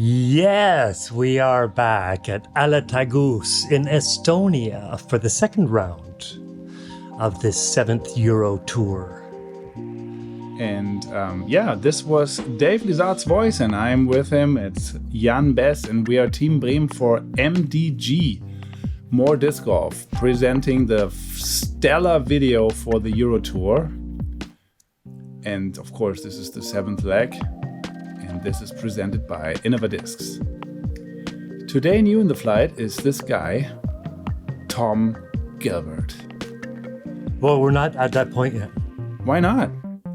Yes, we are back at Alutaguse in Estonia for the second round of this 7th Euro Tour. And this was Dave Lizard's voice, and I'm with him. It's Jan Bäss, and we are Team Bremen for MDG, More Disc Golf, presenting the stellar video for the Euro Tour. And of course, this is the 7th leg, and this is presented by Innova Discs. Today, new in the flight is this guy, Tom Gilbert. Well, we're not at that point yet. Why not?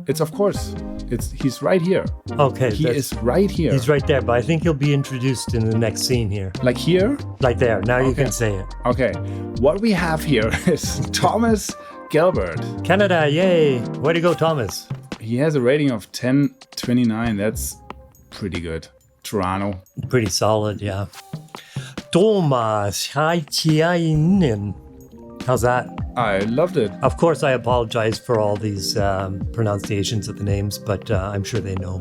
He's right here. Okay. He is right here. He's right there, but I think he'll be introduced in the next scene here. Like here? Like there. Now you can say it. Okay. What we have here is Thomas Gilbert. Canada, yay. Way to go, Thomas. He has a rating of 1029. That's pretty good. Toronto. Pretty solid, yeah. Tuomas, Hyytiäinen. How's that? I loved it. Of course, I apologize for all these pronunciations of the names, but I'm sure they know.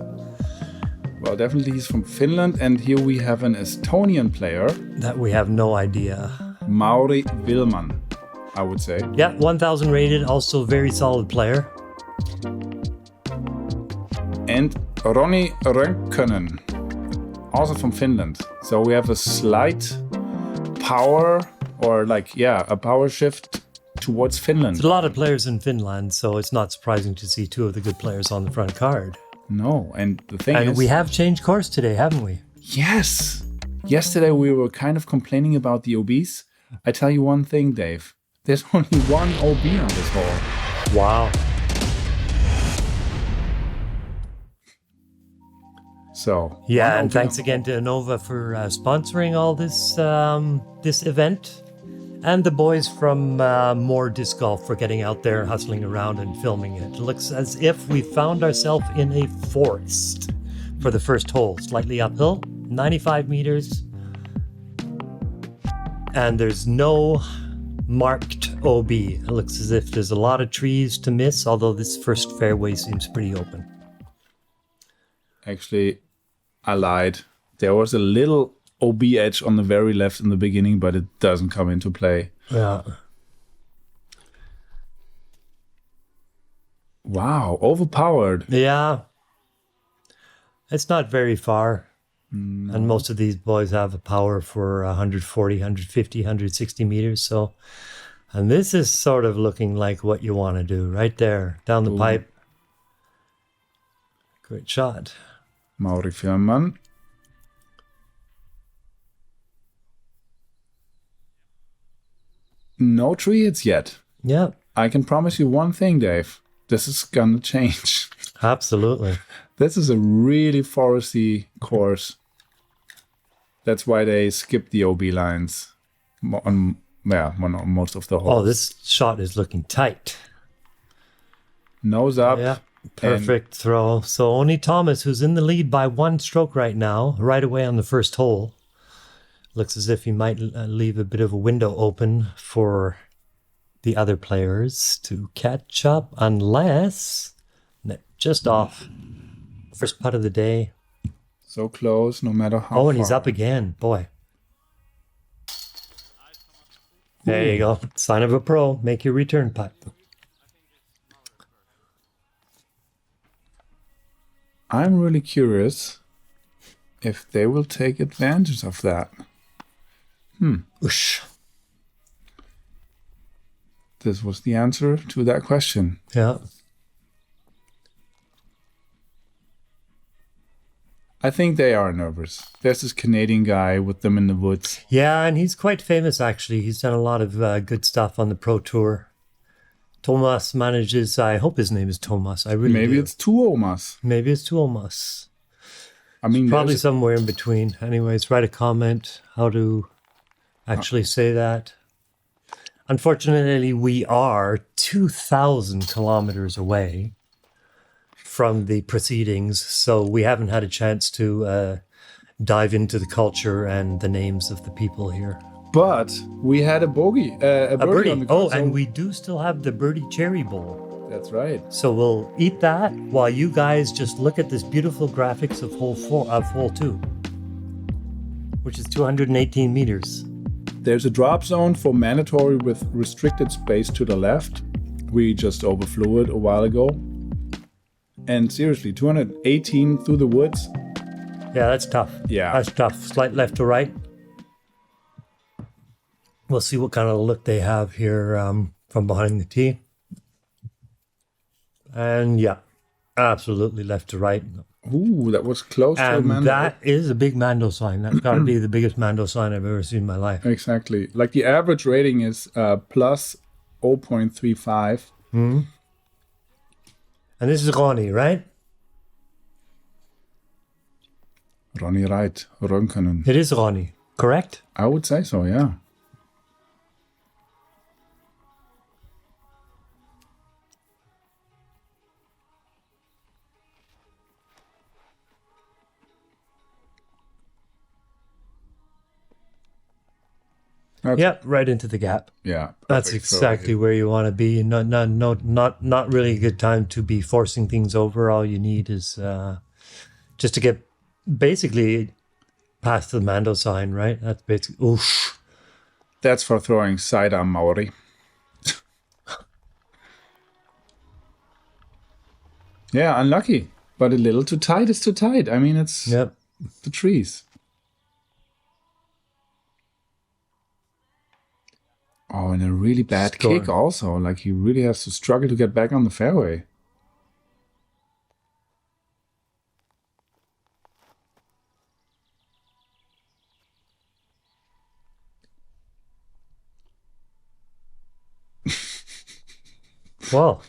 Well, definitely he's from Finland, and here we have an Estonian player. That we have no idea. Mauri Villmann, I would say. Yeah, 1000 rated, also very solid player. And Roni Rönkkönen, also from Finland. So we have a slight power, or a power shift towards Finland. There's a lot of players in Finland, so it's not surprising to see two of the good players on the front card. No, and the thing is... And we have changed course today, haven't we? Yes! Yesterday we were kind of complaining about the OBs. I tell you one thing, Dave. There's only one OB on this hole. Wow. So... Yeah, and thanks again to Innova for sponsoring all this event. And the boys from More Disc Golf for getting out there, hustling around and filming it. It looks as if we found ourselves in a forest for the first hole. Slightly uphill, 95 meters. And there's no marked OB. It looks as if there's a lot of trees to miss, although this first fairway seems pretty open. Actually, I lied. There was a little OB edge on the very left in the beginning, but it doesn't come into play. Yeah. Wow, overpowered. Yeah. It's not very far. No. And most of these boys have a power for 140, 150, 160 meters. So, and this is sort of looking like what you want to do right there, down the pipe. Great shot. Mauri Villmann. No tree hits yet. Yeah. I can promise you one thing, Dave. This is gonna change. Absolutely. This is a really foresty course. That's why they skip the OB lines on most of the holes. Oh, this shot is looking tight. Nose up. Yeah. Perfect throw. So only Thomas, who's in the lead by 1 stroke right now, right away on the first hole. Looks as if he might leave a bit of a window open for the other players to catch up, unless just off. First putt of the day. So close, no matter how far. Oh, and far. he's up again. Boy. There you go. Sign of a pro. Make your return putt. I'm really curious if they will take advantage of that. Whoosh. This was the answer to that question. Yeah. I think they are nervous. There's this Canadian guy with them in the woods. Yeah, and he's quite famous, actually. He's done a lot of good stuff on the Pro Tour. Tuomas manages, I hope his name is Tuomas. Maybe it's Tuomas. Maybe it's Tuomas. I mean, probably somewhere in between. Anyways, write a comment how to actually say that. Unfortunately, we are 2,000 kilometers away from the proceedings, so we haven't had a chance to dive into the culture and the names of the people here. But we had a bogey, a birdie on the course. Oh, and we do still have the birdie cherry bowl. That's right. So we'll eat that while you guys just look at this beautiful graphics of hole 2. which is 218 meters. There's a drop zone for mandatory with restricted space to the left. We just overflew it a while ago. And seriously, 218 through the woods. Yeah, that's tough. Yeah. That's tough. Slight left to right. We'll see what kind of look they have here from behind the tee. And yeah, absolutely left to right. Ooh, that was close to a And Mando. that is a big Mando sign. That's got to be the biggest Mando sign I've ever seen in my life. Exactly. Like the average rating is plus 0.35. And this is Roni, right? Roni right, Rönkkönen. It is Roni, correct? I would say so, yeah. That's, Yep, right into the gap. yeah. That's perfect. So exactly where you want to be. Not really a good time to be forcing things over. All you need is just to get basically past the Mando sign, right? That's basically oof. that's for throwing sidearm Mauri. Yeah, unlucky. But a little too tight is too tight. I mean, it's Yep. the trees. Oh, and a really bad Score. kick also. Like he really has to struggle to get back on the fairway. Well,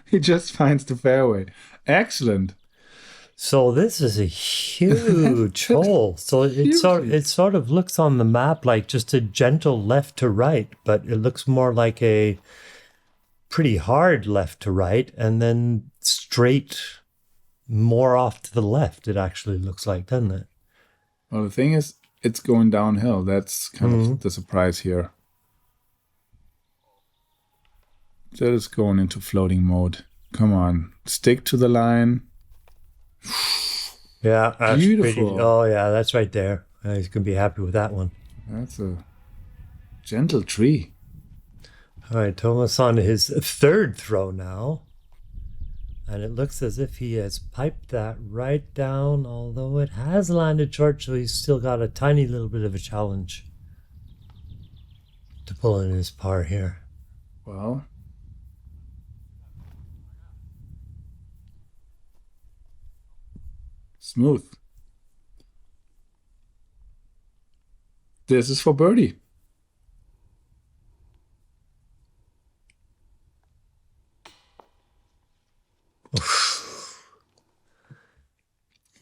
He just finds the fairway. Excellent. so this is a huge hole. So it sort of looks on the map like just a gentle left to right, but it looks more like a pretty hard left to right, and then straight more off to the left. It actually looks like, doesn't it? Well, the thing is, it's going downhill. That's kind of the surprise here. That is going into floating mode. Come on, stick to the line. Yeah, that's Beautiful. pretty. Oh yeah, that's right there. He's gonna be happy with that one. That's a gentle tree. All right, Tuomas on his third throw now. And it looks as if he has piped that right down, although it has landed short, so he's still got a tiny little bit of a challenge to pull in his par here. Well, smooth. This is for birdie.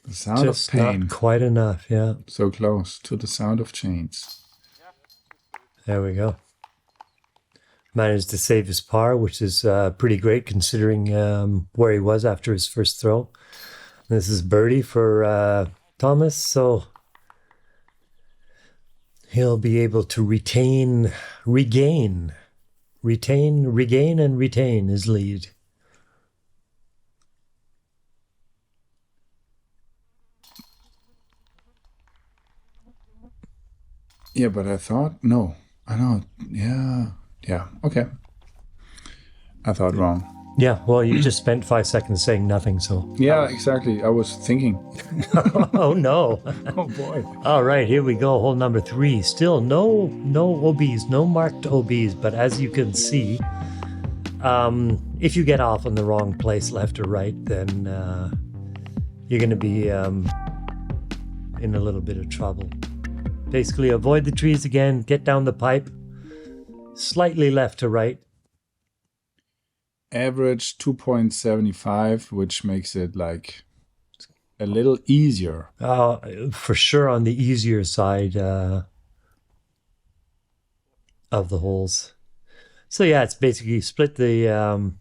The sound Just of pain. not quite enough, yeah. So close to the sound of chains. There we go. Managed to save his par, which is pretty great considering where he was after his first throw. This is birdie for Tuomas, so he'll be able to regain his lead. Yeah, but I thought, no. I know. Yeah. Okay. I thought wrong. Yeah, well, you just spent 5 seconds saying nothing, so. Yeah, exactly. I was thinking. Oh, no. Oh, boy. All right, here we go. Hole number 3. Still no OBs, no marked OBs, but as you can see, if you get off on the wrong place, left or right, then you're going to be in a little bit of trouble. Basically, avoid the trees again, get down the pipe, slightly left to right. Average 2.75, which makes it like a little easier. For sure on the easier side of the holes. So yeah, it's basically split the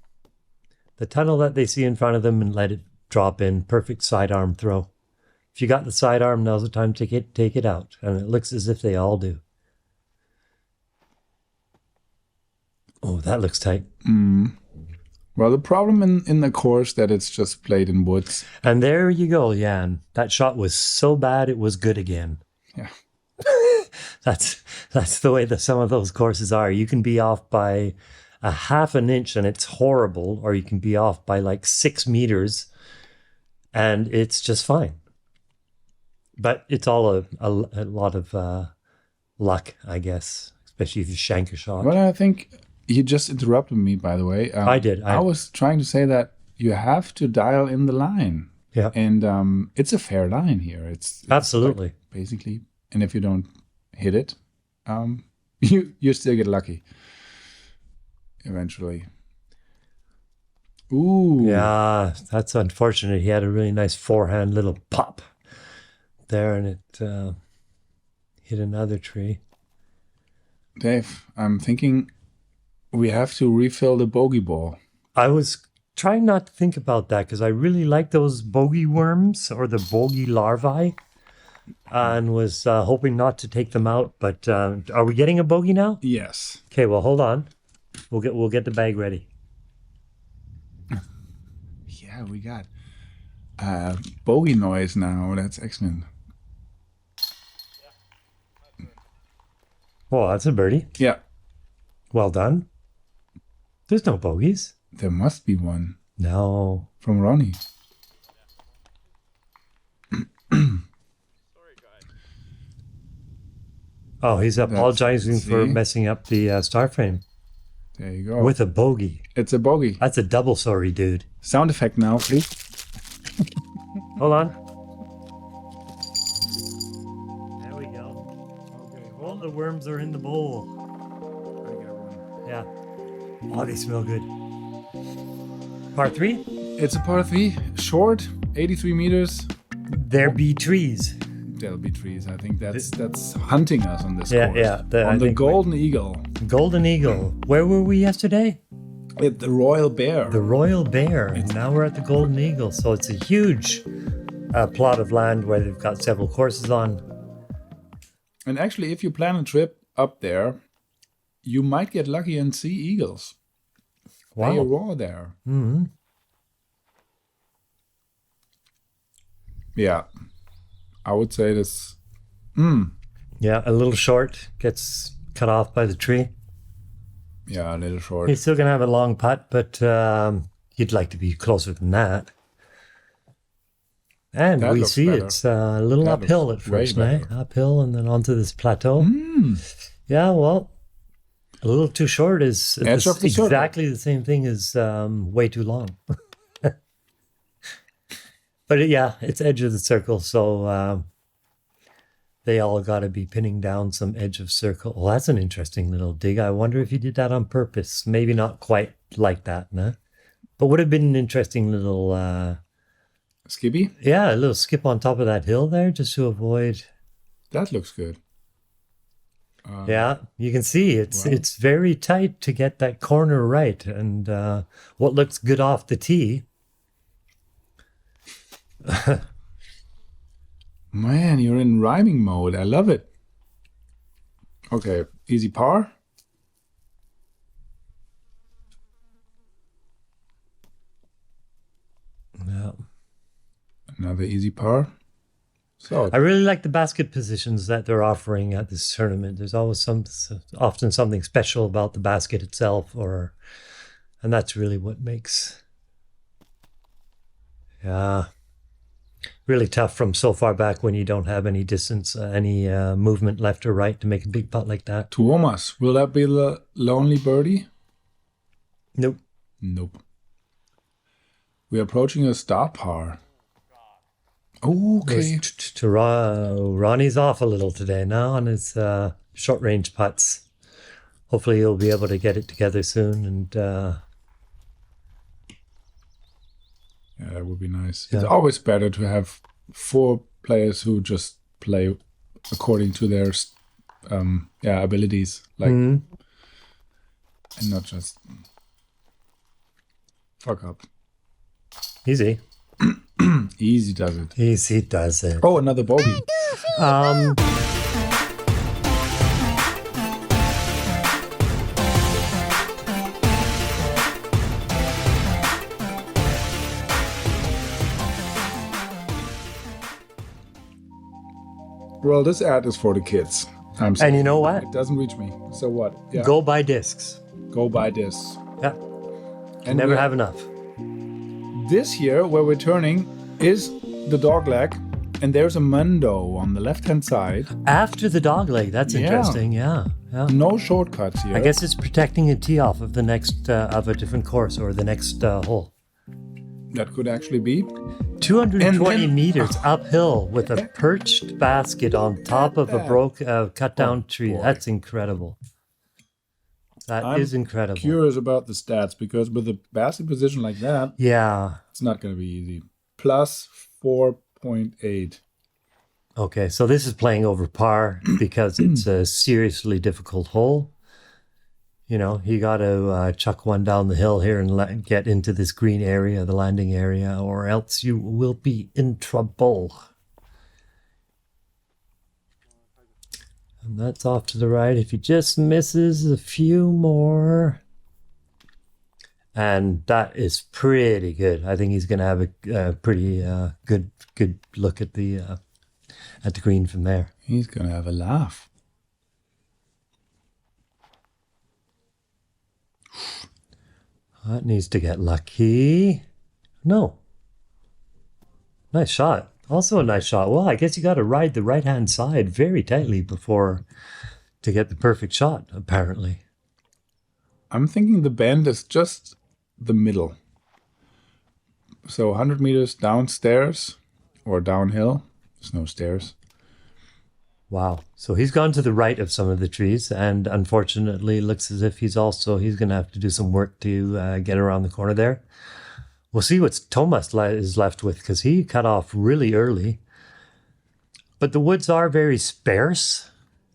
tunnel that they see in front of them and let it drop in. Perfect sidearm throw. If you got the sidearm, now's the time to take it out. And it looks as if they all do. Oh, that looks tight. Well, the problem in the course that it's just played in woods. And there you go, Jan. That shot was so bad it was good again. Yeah. that's the way that some of those courses are. You can be off by a half an inch and it's horrible, or you can be off by like 6 meters and it's just fine. But it's all a lot of luck, I guess, especially if you shank a shot. Well, I think you just interrupted me, by the way. I did. I was trying to say that you have to dial in the line. Yeah. And it's a fair line here. It's Absolutely. like, basically. And if you don't hit it, you still get lucky. Eventually. Ooh. Yeah, that's unfortunate. He had a really nice forehand little pop there, and it hit another tree. Dave, I'm thinking we have to refill the bogey ball. I was trying not to think about that because I really like those bogey worms or the bogey larvae, and was hoping not to take them out. But are we getting a bogey now? Yes. Okay, well, hold on. We'll get the bag ready. Yeah, we got bogey noise now. That's excellent. Oh, that's a birdie. Yeah. Well done. There's no bogeys. There must be one. No. From Roni. Oh, he's apologizing for messing up the star frame. There you go. With a bogey. It's a bogey. That's a double sorry, dude. Sound effect now, please. Hold on. There we go. Okay. All the worms are in the bowl. I got one. Yeah. Oh, they smell good. Par 3? It's a par 3. Short, 83 meters. There be trees. There'll be trees. I think that's hunting us on this Yeah, course. yeah. On the Golden Eagle. Golden Eagle. Where were we yesterday? At the Royal Bear. The Royal Bear. And now we're at the Golden Eagle. So it's a huge plot of land where they've got several courses on. And actually, if you plan a trip up there, you might get lucky and see eagles. Wow. They roar there. Mm-hmm. Yeah. I would say this. Yeah, a little short. Gets cut off by the tree. Yeah, a little short. He's still going to have a long putt, but you'd like to be closer than that. And That we looks see better. it's a little That uphill looks at way first, eh? better. Uphill and then onto this plateau. Yeah, well, a little too short is Edge of the circle. exactly the same thing as way too long. But yeah, it's edge of the circle, so they all got to be pinning down some edge of circle. Well, that's an interesting little dig. I wonder if he did that on purpose. Maybe not quite like that, nah? But would have been an interesting little... Skippy? yeah, a little skip on top of that hill there just to avoid... That looks good. Yeah, you can see it's very tight to get that corner right. And what looks good off the tee... Man, you're in rhyming mode. I love it. Okay, easy par. Yeah. Another easy par. So I really like the basket positions that they're offering at this tournament. There's always often something special about the basket itself, and that's really what makes, yeah, really tough from so far back when you don't have any distance, any movement left or right to make a big putt like that. Tuomas, will that be the lonely birdie? Nope. Nope. We're approaching a star par. Okay. Ronnie's off a little today now on his short range putts. Hopefully he'll be able to get it together soon. And Yeah, that would be nice. Yeah. It's always better to have 4 players who just play according to their abilities, like, and not just fuck up. easy. Easy does it. Easy does it. Oh, another bogey. Well, this ad is for the kids. I'm sorry. And you know what? It doesn't reach me. So what? Yeah. Go buy discs. Go buy this. Yeah. And Never have enough. This here, where we're turning, is the dogleg, and there's a Mundo on the left-hand side. After the dogleg, that's Yeah. interesting. Yeah. No shortcuts here. I guess it's protecting a tee off of the next of a different course or the next hole. That could actually be. 220 And then- meters uphill with a perched basket on top of a cut down tree. boy. That's incredible. That is incredible. Curious about the stats, because with a basket position like that, Yeah. it's not going to be easy. Plus 4.8. Okay, so this is playing over par because it's a seriously difficult hole. You know, you got to chuck one down the hill here and get into this green area, the landing area, or else you will be in trouble. And that's off to the right. If he just misses a few more. And that is pretty good. I think he's going to have a pretty good look at the green from there. He's going to have a laugh. That needs to get lucky. No. Nice shot. Also a nice shot. Well, I guess you got to ride the right-hand side very tightly to get the perfect shot, apparently. I'm thinking the bend is just the middle. So 100 meters downstairs or downhill. There's no stairs. Wow. So he's gone to the right of some of the trees, and unfortunately looks as if he's going to have to do some work to get around the corner there. We'll see what Tuomas is left with, because he cut off really early. But the woods are very sparse,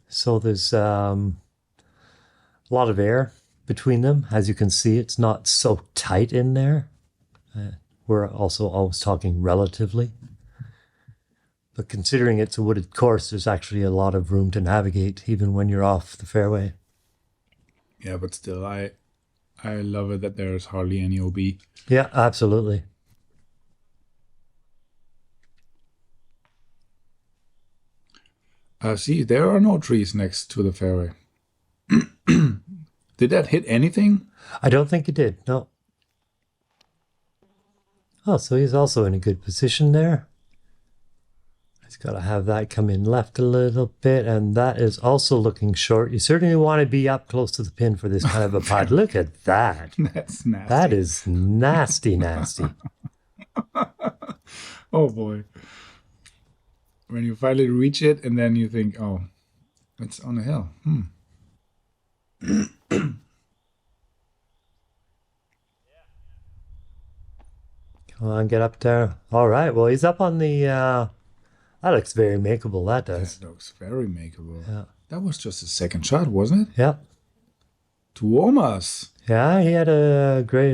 so there's a lot of air between them. As you can see, it's not so tight in there. We're also always talking relatively. But considering it's a wooded course, there's actually a lot of room to navigate, even when you're off the fairway. Yeah, but still, I love it that there's hardly any OB. Yeah, absolutely. See, there are no trees next to the fairway. Did that hit anything? I don't think it did, no. Oh, so he's also in a good position there. He's got to have that come in left a little bit, and that is also looking short. You certainly want to be up close to the pin for this kind of a putt. Look at that. That's nasty. That is nasty, nasty. Oh, boy. When you finally reach it, and then you think, oh, it's on a hill. Come on, get up there. All right, well, he's up on the... that looks very makeable, that does. That looks very makeable. Yeah. That was just a second shot, wasn't it? Yeah. Tuomas. Yeah, he had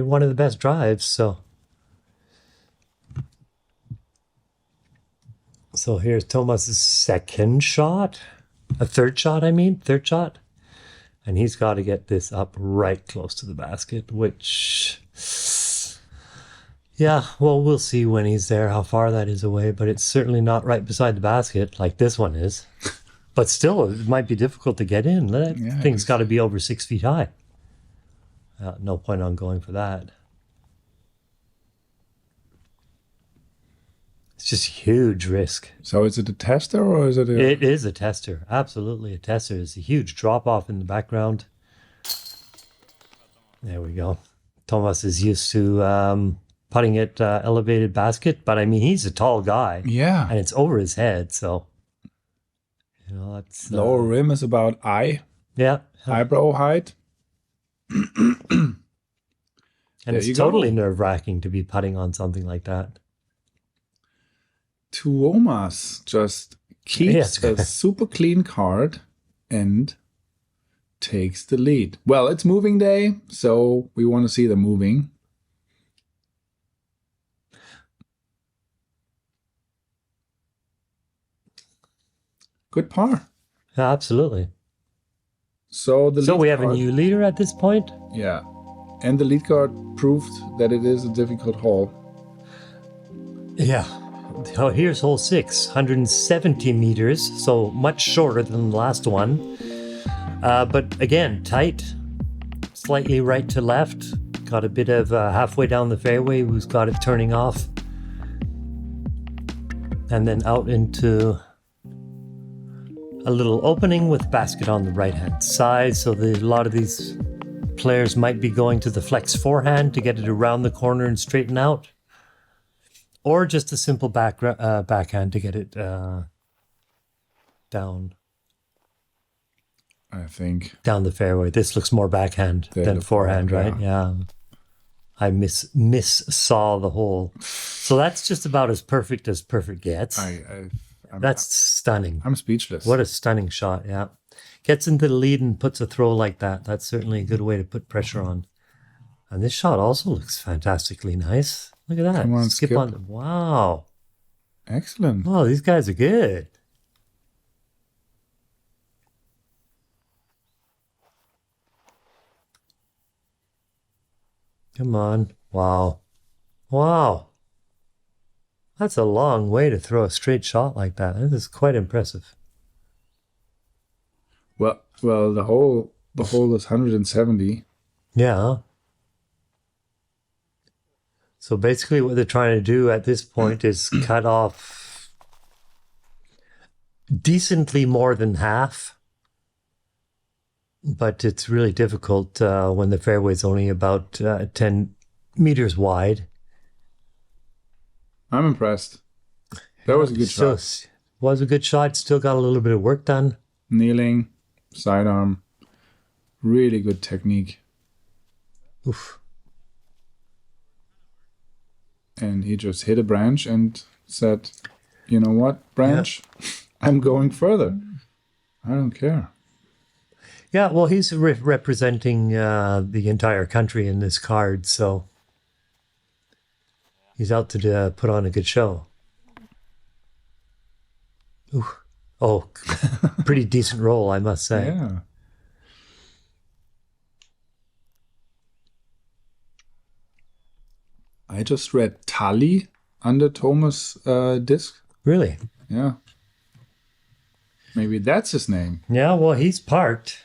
one of the best drives, so... So here's Tuomas's second shot. Third shot. And he's got to get this up right close to the basket, which... Yeah, well, we'll see when he's there how far that is away, but it's certainly not right beside the basket like this one is. But still, it might be difficult to get in. That thing's got to be over 6 feet high. No point on going for that. It's just huge risk. So is it a tester or is it a... It is a tester. Absolutely a tester. It's a huge drop off in the background. There we go. Tuomas is used to putting it elevated basket, but I mean, he's a tall guy. Yeah. And it's over his head, so... You know, that's... Lower rim is about eyebrow height. And There it's you go. totally nerve-wracking to be putting on something like that. Tuomas just keeps a super clean card and takes the lead. Well, it's moving day, so we want to see the moving. Good par. Yeah, absolutely. So We have a new leader at this point? Yeah. And the lead card proved that it is a difficult hole. Yeah. Oh, here's hole 6, 170 meters, so much shorter than the last one. But again, tight, slightly right to left. Got a bit of halfway down the fairway, who's got it turning off. And then out into a little opening with basket on the right-hand side. So a lot of these players might be going to the flex forehand to get it around the corner and straighten out. Or just a simple backhand to get it down. I think. Down the fairway. This looks more backhand than forehand, right? Yeah. I miss-saw the hole. So that's just about as perfect gets. That's stunning. I'm speechless. What a stunning shot, yeah. Gets into the lead and puts a throw like that. That's certainly a good way to put pressure on. And this shot also looks fantastically nice. Look at that. Come on, Skip Skip. on. Wow. Excellent. Oh, these guys are good. Come on. Wow. Wow. That's a long way to throw a straight shot like that. This is quite impressive. Well, the hole is 170. Yeah. So basically what they're trying to do at this point is cut off decently more than half. But it's really difficult when the fairway is only about 10 meters wide. I'm impressed. That was a good shot. Was a good shot. Still got a little bit of work done. Kneeling, sidearm, really good technique. Oof. And he just hit a branch and said, you know what, branch? Yeah. I'm going further. I don't care. Yeah, well, he's representing the entire country in this card, so he's out to put on a good show. Ooh. Oh, pretty decent roll, I must say. Yeah. I just read Tully under Thomas' disc. Really? Yeah. Maybe that's his name. Yeah, well, he's parked.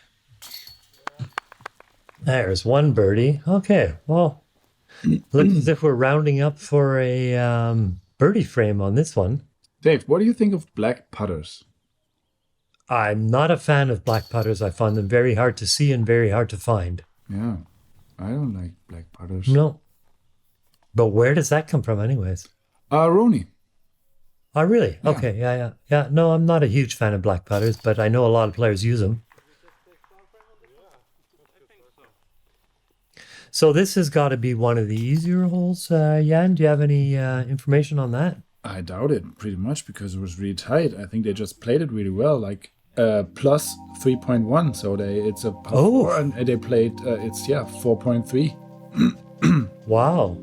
There's one birdie. Okay, well, looks as if we're rounding up for a birdie frame on this one. Dave, what do you think of black putters? I'm not a fan of black putters. I find them very hard to see and very hard to find. Yeah, I don't like black putters. No. But where does that come from anyways? Roni. Oh, really? Yeah. Okay, yeah. No, I'm not a huge fan of black putters, but I know a lot of players use them. So this has got to be one of the easier holes, Jan. Do you have any information on that? I doubt it pretty much because it was really tight. I think they just played it really well, like plus 3.1. So it's a par four, and they played 4.3. Wow.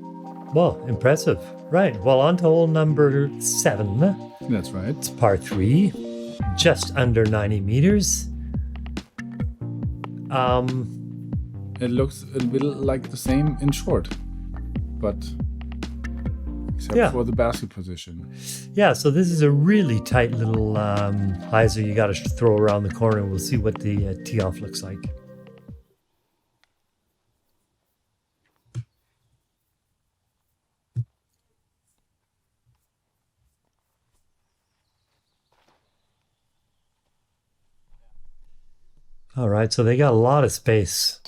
Well, impressive. Right. Well, on to hole number 7. That's right. It's par 3, just under 90 meters. It looks a little like the same in short, but except for the basket position. Yeah, so this is a really tight little hyzer you got to throw around the corner. We'll see what the tee-off looks like. All right, so they got a lot of space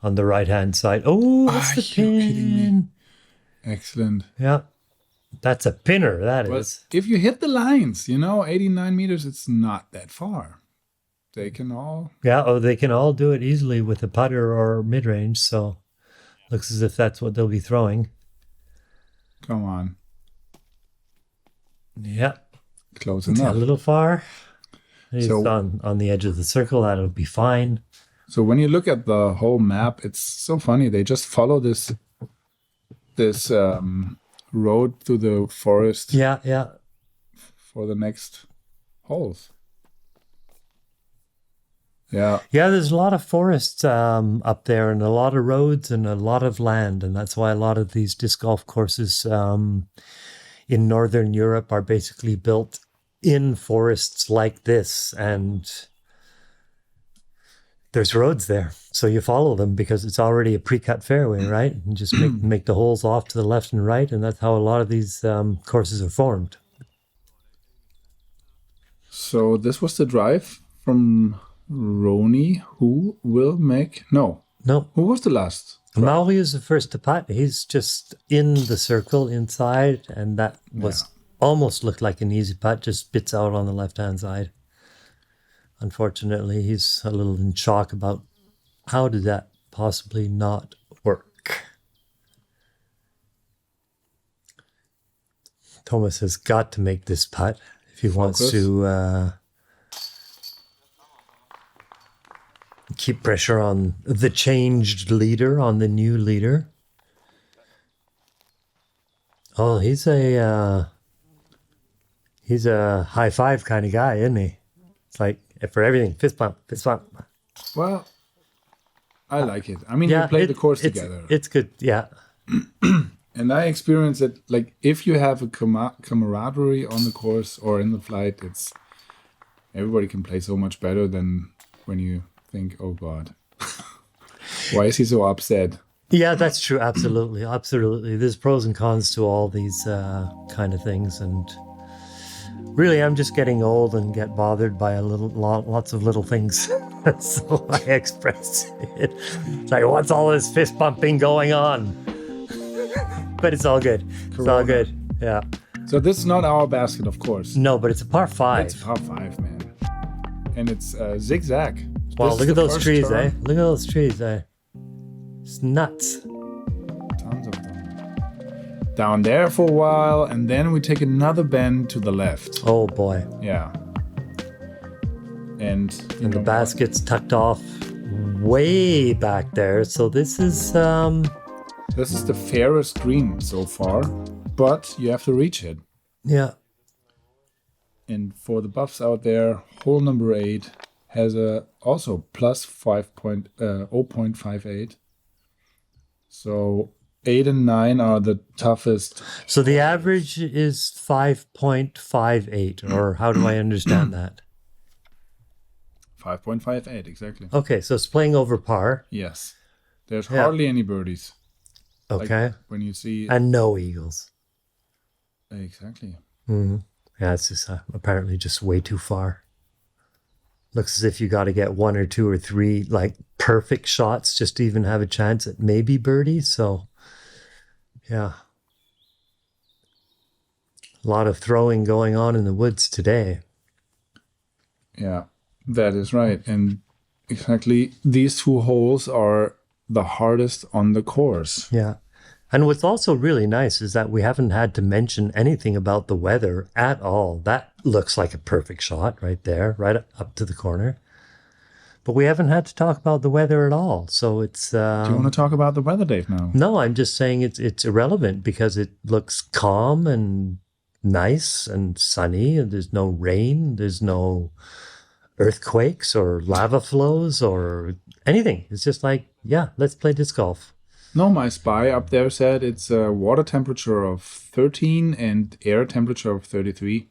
on the right-hand side. Oh, that's the pin. Kidding me? Excellent. Yeah, that's a pinner, that But is. if you hit the lines, 89 meters, it's not that far. They can all... Yeah, they can all do it easily with a putter or mid-range, so looks as if that's what they'll be throwing. Come on. Yeah. Close It's enough. a little far. He's So- on the edge of the circle. That'll be fine. So when you look at the whole map, it's so funny. They just follow this road through the forest Yeah. for the next holes. Yeah. Yeah, there's a lot of forests up there and a lot of roads and a lot of land. And that's why a lot of these disc golf courses in Northern Europe are basically built in forests like this, and there's roads there. So you follow them because it's already a pre-cut fairway, right? And just make the holes off to the left and right, and that's how a lot of these courses are formed. So this was the drive from Roni, who will make... No. Who was the last? Mauri is the first to putt. He's just in the circle inside, and that was almost looked like an easy putt, just spits out on the left-hand side. Unfortunately, he's a little in shock about how did that possibly not work. Tuomas has got to make this putt if he wants to keep pressure on the changed leader, on the new leader. Oh, he's a high five kind of guy, isn't he? It's like for everything, fist bump, fist bump. Well, I like it. I mean, we played the course together. It's good, yeah. And I experienced it, like, if you have a camaraderie on the course or in the flight, it's everybody can play so much better than when you think, oh God, why is he so upset? Yeah, that's true. Absolutely. Absolutely. There's pros and cons to all these kind of things. And really, I'm just getting old and get bothered by lots of little things. So I express it. It's like, what's all this fist bumping going on? But it's all good. It's all good. Yeah. So this is not our basket, of course. No, but it's a par 5. It's a par 5, man. And it's zigzag. Wow, look at those trees, eh? Look at those trees, eh? It's nuts. Tons of them. Down there for a while, and then we take another bend to the left. Oh boy. Yeah. And the basket's tucked off way back there. So this is the fairest green so far, but you have to reach it. Yeah. And for the buffs out there, hole number 8 has a also plus 0.58. So 8 and 9 are the toughest. So the average is 5.58, or how do I understand that? 5.58, exactly. Okay, so it's playing over par. Yes. There's hardly any birdies. Okay. Like when you see... And no eagles. Exactly. Mm-hmm. Yeah, it's just apparently just way too far. Looks as if you got to get 1 or 2 or 3 like perfect shots just to even have a chance at maybe birdie. So, yeah. A lot of throwing going on in the woods today. Yeah, that is right. And exactly these 2 holes are the hardest on the course. Yeah. And what's also really nice is that we haven't had to mention anything about the weather at all. That looks like a perfect shot right there, right up to the corner. But we haven't had to talk about the weather at all. So it's... Do you want to talk about the weather, Dave, now? No, I'm just saying it's irrelevant because it looks calm and nice and sunny. And there's no rain. There's no earthquakes or lava flows or anything. It's just like, yeah, let's play disc golf. No, my spy up there said it's a water temperature of 13 and air temperature of 33.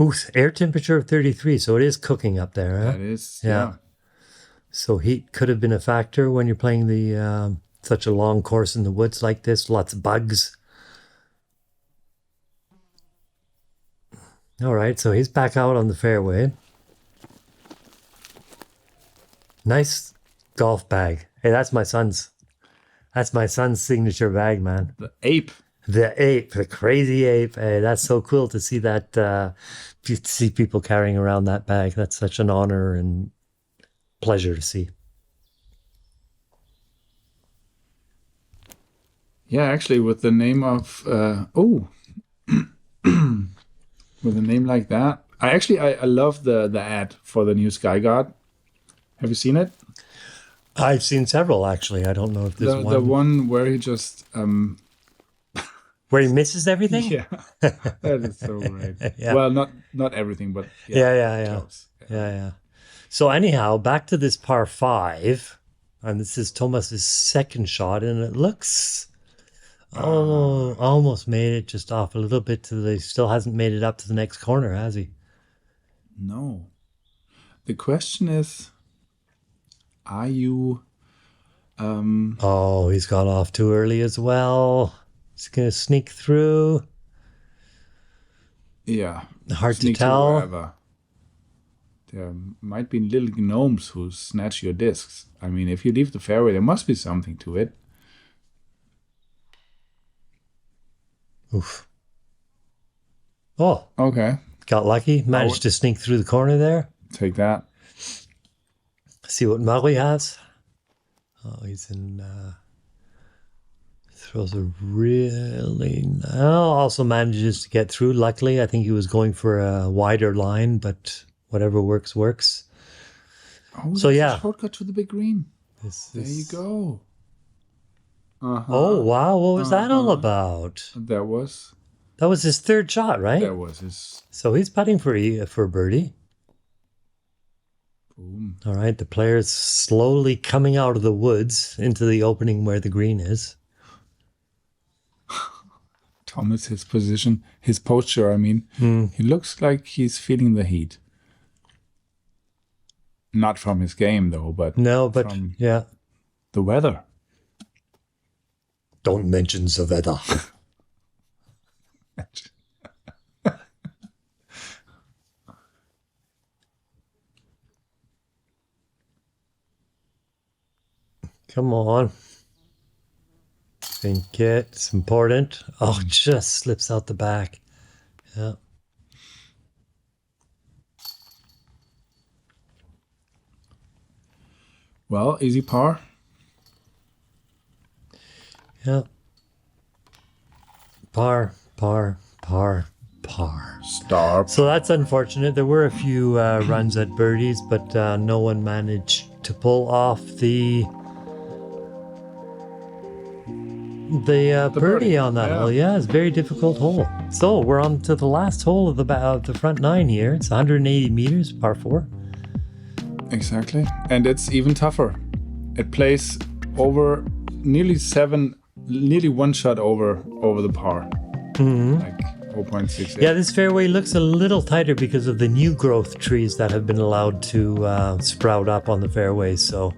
Ooh, air temperature of 33. So it is cooking up there, huh? That is, yeah. So heat could have been a factor when you're playing the such a long course in the woods like this. Lots of bugs. All right, so he's back out on the fairway. Nice golf bag. Hey, that's my son's. That's my son's signature bag, man. The ape. The ape, the crazy ape. Hey, that's so cool to see that, to see people carrying around that bag. That's such an honor and pleasure to see. Yeah, actually, with the name of, with a name like that. I love the ad for the new Skyguard. Have you seen it? I've seen several, actually. I don't know if there's one. The one where he just... where he misses everything? Yeah, that is so great. Yeah. Well, not everything, but... Yeah. So anyhow, back to this par 5. And this is Tuomas's second shot. And it looks Oh, almost made it, just off a little bit. He still hasn't made it up to the next corner, has he? No. The question is, are you... Oh, he's gone off too early as well. He's going to sneak through. Yeah. Hard to sneak tell. wherever. There might be little gnomes who snatch your discs. I mean, if you leave the fairway, there must be something to it. Oof. Oh, Okay. got lucky. Managed to sneak through the corner there. Take that. See what Mauri has. Oh, he's in... throws a really... also manages to get through, luckily. I think he was going for a wider line, but whatever works, works. Oh, so, yeah. A shortcut to the big green. There you go. Oh, wow. What was that all about? That was his third shot, right? That was his... So he's putting for birdie. Boom. All right, the player's slowly coming out of the woods into the opening where the green is. Thomas, his position, his posture, I mean. He looks like he's feeling the heat. Not from his game, though, but... No, but, from yeah. the weather. Don't mention the weather. Come on. Think it's important. Oh, just slips out the back. Yeah. Well, easy par. Yeah. Par. Star. So that's unfortunate. There were a few runs at birdies, but no one managed to pull off the birdie on that hole. Yeah, it's a very difficult hole. So we're on to the last hole of the front nine here. It's 180 meters, par 4. Exactly. And it's even tougher. It plays over nearly one shot over the par. Like 0.68. Yeah, this fairway looks a little tighter because of the new growth trees that have been allowed to sprout up on the fairway. So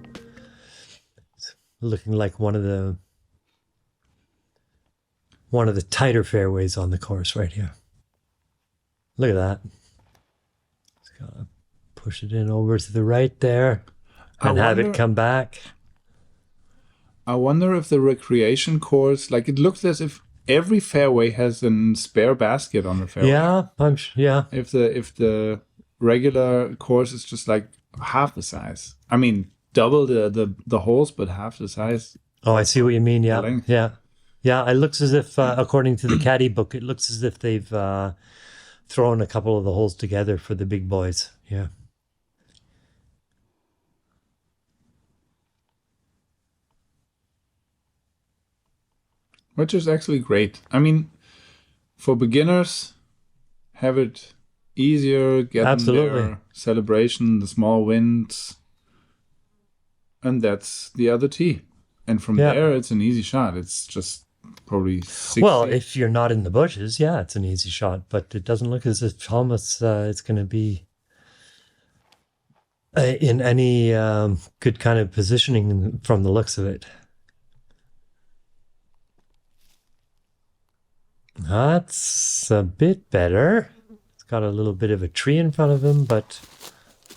it's looking like one of the tighter fairways on the course right here. Look at that. Just gotta push it in over to the right there and have it come back. I wonder if the recreation course, like it looks as if every fairway has a spare basket on the fairway. Yeah, yeah. If the regular course is just like half the size. I mean, double the holes, but half the size. Oh, I see what you mean. Yeah, length. yeah. Yeah, it looks as if, according to the caddy book, it looks as if they've thrown a couple of the holes together for the big boys. Yeah. Which is actually great. I mean, for beginners, have it easier, get their celebration, the small wins, and that's the other tee. And from there, it's an easy shot. It's just probably 60. Well, if you're not in the bushes, yeah, it's an easy shot. But it doesn't look as if Thomas is going to be in any good kind of positioning from the looks of it. That's a bit better. It's got a little bit of a tree in front of him, but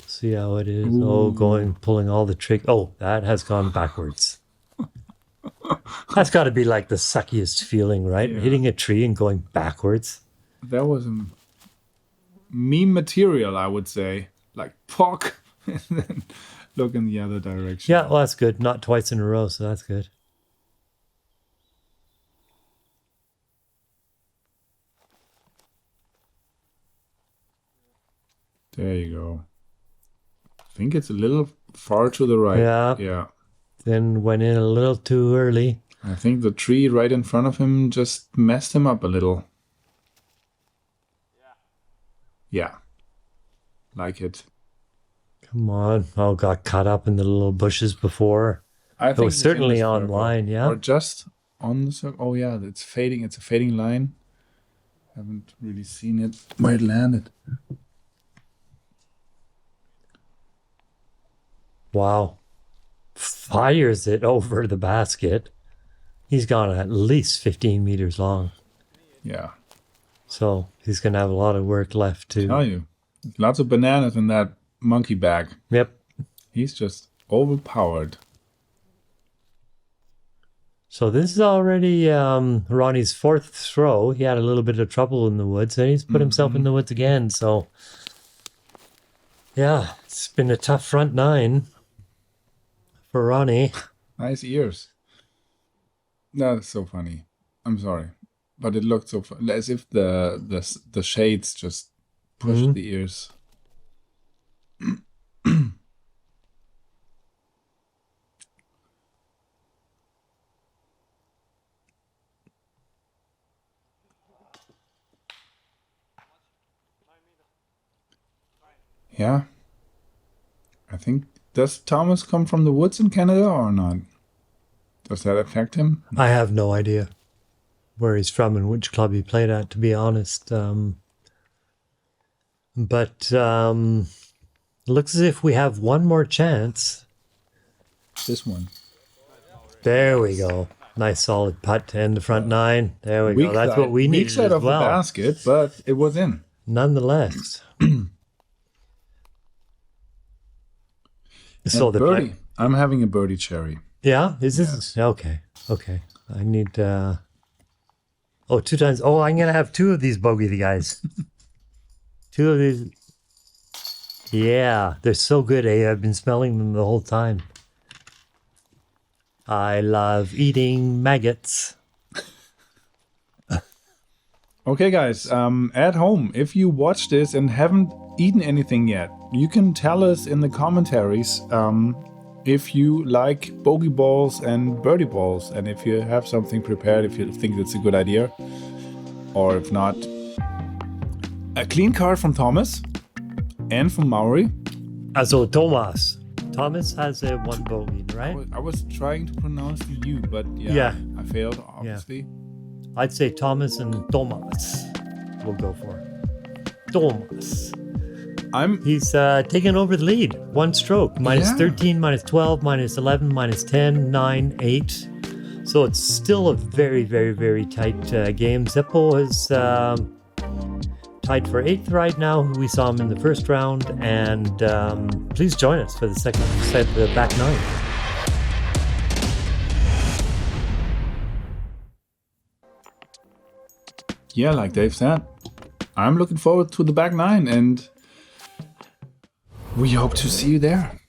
see how it is. Ooh. Oh, pulling all the trick. Oh, that has gone backwards. That's got to be like the suckiest feeling, right? Yeah. Hitting a tree and going backwards. That was meme material, I would say. Like, pock, and then look in the other direction. Yeah, well, that's good. Not twice in a row, so that's good. There you go. I think it's a little far to the right. Yeah. Then went in a little too early. I think the tree right in front of him just messed him up a little. Yeah. Like it. Come on. Oh, got caught up in the little bushes before. I think it was certainly online, yeah. Or just on the circle. Oh yeah, it's fading. It's a fading line. Haven't really seen it where it landed. Wow. Fires it over the basket. He's gone at least 15 meters long. Yeah. So he's going to have a lot of work left to... Tell you. Lots of bananas in that monkey bag. Yep. He's just overpowered. So this is already Ronnie's fourth throw. He had a little bit of trouble in the woods, and he's put himself in the woods again. So, yeah, it's been a tough front nine for Ronnie. Nice ears. That's so funny. I'm sorry. But it looked so fun. As if the shades just pushed the ears. Yeah. I think, does Thomas come from the woods in Canada or not? Does that affect him? I have no idea where he's from and which club he played at, to be honest. But looks as if we have one more chance. This one. There we go. Nice solid putt to end the front nine. There we go. That's what we Weak needed side as of well. the basket, but it was in. Nonetheless. So And the birdie. I'm having a birdie cherry. Yeah, is this okay? Okay, I need. 2 times. Oh, I'm gonna have 2 of these bogey guys. 2 of these. Yeah, they're so good. I've been smelling them the whole time. I love eating maggots. Okay, guys, at home, if you watch this and haven't eaten anything yet, you can tell us in the commentaries if you like bogey balls and birdie balls, and if you have something prepared, if you think that's a good idea, or if not. A clean card from Thomas and from Mauri. Also Thomas. Thomas has a 1 bogey, right? I was trying to pronounce the U, but Yeah. I failed, obviously. I'd say Thomas and Thomas. We'll go for Thomas. He's taken over the lead. 1 stroke. Minus 13, minus 12, minus 11, minus 10, 9, 8. So it's still a very, very, very tight game. Zeppo is tied for 8th right now. We saw him in the first round. And please join us for the second set of the back 9. Yeah, like Dave said, I'm looking forward to the back 9, and we hope to see you there.